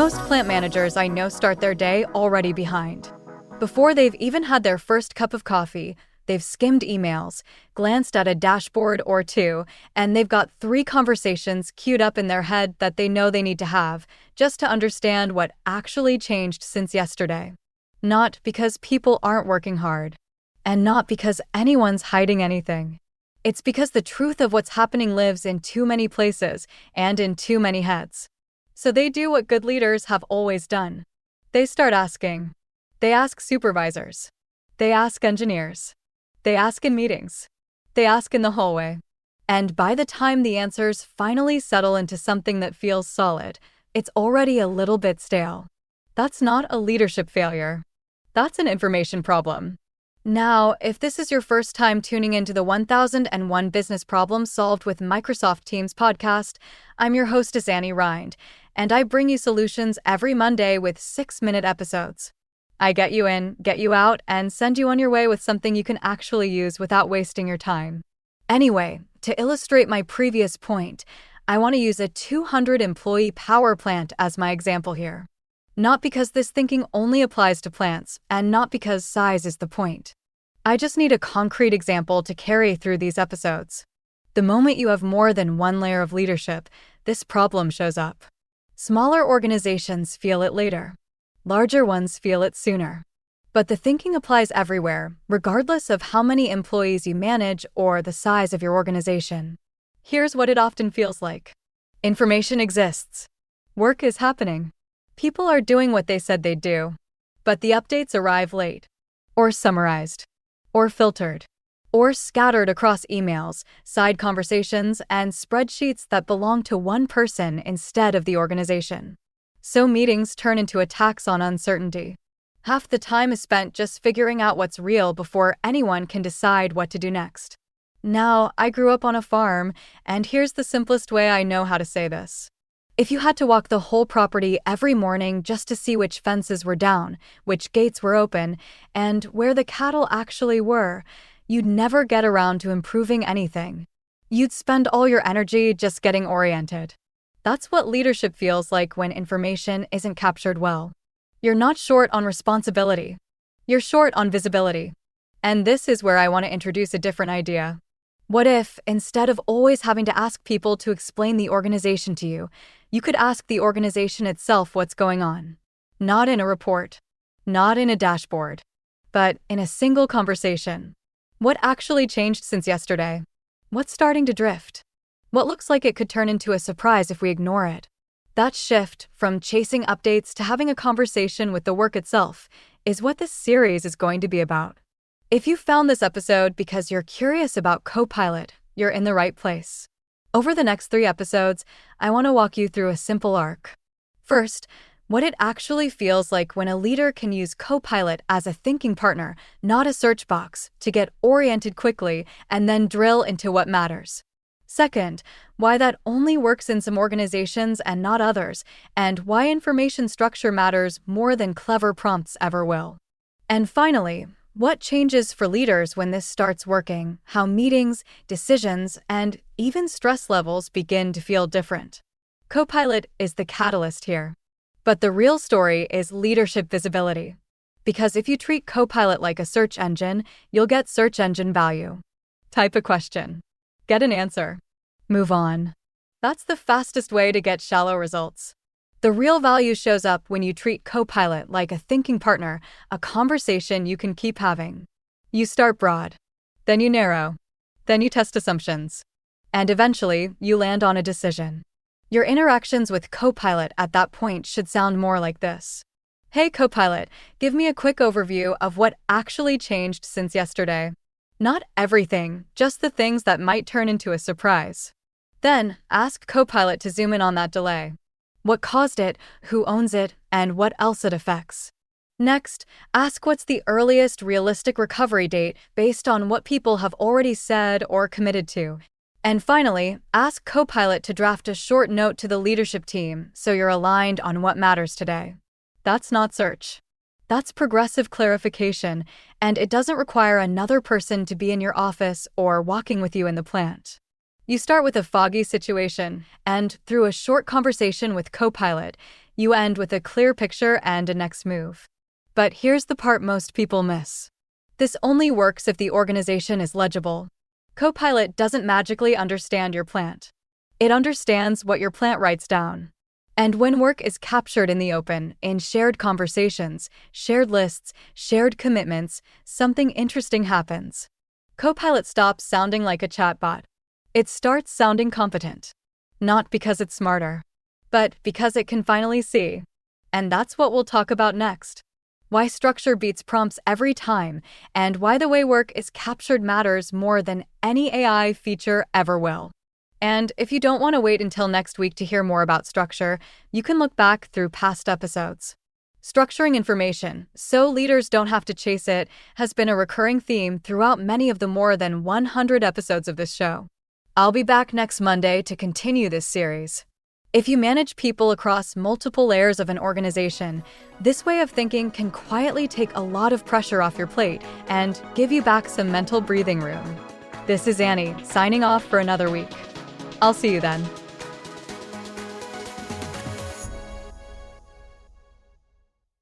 Most plant managers I know start their day already behind. Before they've even had their first cup of coffee, they've skimmed emails, glanced at a dashboard or two, and they've got 3 conversations queued up in their head that they know they need to have, just to understand what actually changed since yesterday. Not because people aren't working hard, and not because anyone's hiding anything. It's because the truth of what's happening lives in too many places and in too many heads. So they do what good leaders have always done. They start asking. They ask supervisors. They ask engineers. They ask in meetings. They ask in the hallway. And by the time the answers finally settle into something that feels solid, it's already a little bit stale. That's not a leadership failure. That's an information problem. Now, if this is your first time tuning into the 1001 Business Problems Solved with Microsoft Teams podcast, I'm your hostess, Rynd, and I bring you solutions every Monday with 6-minute episodes. I get you in, get you out, and send you on your way with something you can actually use without wasting your time. Anyway, to illustrate my previous point, I want to use a 200-employee power plant as my example here. Not because this thinking only applies to plants, and not because size is the point. I just need a concrete example to carry through these episodes. The moment you have more than one layer of leadership, this problem shows up. Smaller organizations feel it later. Larger ones feel it sooner. But the thinking applies everywhere, regardless of how many employees you manage or the size of your organization. Here's what it often feels like. Information exists. Work is happening. People are doing what they said they'd do. But the updates arrive late. Or summarized. Or filtered. Or scattered across emails, side conversations, and spreadsheets that belong to one person instead of the organization. So meetings turn into attacks on uncertainty. Half the time is spent just figuring out what's real before anyone can decide what to do next. Now, I grew up on a farm, and here's the simplest way I know how to say this. If you had to walk the whole property every morning just to see which fences were down, which gates were open, and where the cattle actually were, you'd never get around to improving anything. You'd spend all your energy just getting oriented. That's what leadership feels like when information isn't captured well. You're not short on responsibility. You're short on visibility. And this is where I want to introduce a different idea. What if, instead of always having to ask people to explain the organization to you, you could ask the organization itself what's going on? Not in a report, not in a dashboard, but in a single conversation. What actually changed since yesterday? What's starting to drift? What looks like it could turn into a surprise if we ignore it? That shift from chasing updates to having a conversation with the work itself is what this series is going to be about. If you found this episode because you're curious about Copilot, you're in the right place. Over the next 3 episodes, I want to walk you through a simple arc. First, what it actually feels like when a leader can use Copilot as a thinking partner, not a search box, to get oriented quickly and then drill into what matters. Second, why that only works in some organizations and not others, and why information structure matters more than clever prompts ever will. And finally, what changes for leaders when this starts working, how meetings, decisions, and even stress levels begin to feel different. Copilot is the catalyst here. But the real story is leadership visibility. Because if you treat Copilot like a search engine, you'll get search engine value. Type a question. Get an answer. Move on. That's the fastest way to get shallow results. The real value shows up when you treat Copilot like a thinking partner, a conversation you can keep having. You start broad. Then you narrow. Then you test assumptions. And eventually, you land on a decision. Your interactions with Copilot at that point should sound more like this. Hey Copilot, give me a quick overview of what actually changed since yesterday. Not everything, just the things that might turn into a surprise. Then, ask Copilot to zoom in on that delay. What caused it, who owns it, and what else it affects. Next, ask what's the earliest realistic recovery date based on what people have already said or committed to. And finally, ask Copilot to draft a short note to the leadership team so you're aligned on what matters today. That's not search. That's progressive clarification, and it doesn't require another person to be in your office or walking with you in the plant. You start with a foggy situation, and through a short conversation with Copilot, You end with a clear picture and a next move. But here's the part most people miss. This only works if the organization is legible. Copilot doesn't magically understand your plant. It understands what your plant writes down. And when work is captured in the open, in shared conversations, shared lists, shared commitments, something interesting happens. Copilot stops sounding like a chatbot. It starts sounding competent. Not because it's smarter, but because it can finally see. And that's what we'll talk about next. Why structure beats prompts every time, and why the way work is captured matters more than any AI feature ever will. And if you don't want to wait until next week to hear more about structure, you can look back through past episodes. Structuring information, so leaders don't have to chase it, has been a recurring theme throughout many of the more than 100 episodes of this show. I'll be back next Monday to continue this series. If you manage people across multiple layers of an organization, this way of thinking can quietly take a lot of pressure off your plate and give you back some mental breathing room. This is Annie, signing off for another week. I'll see you then.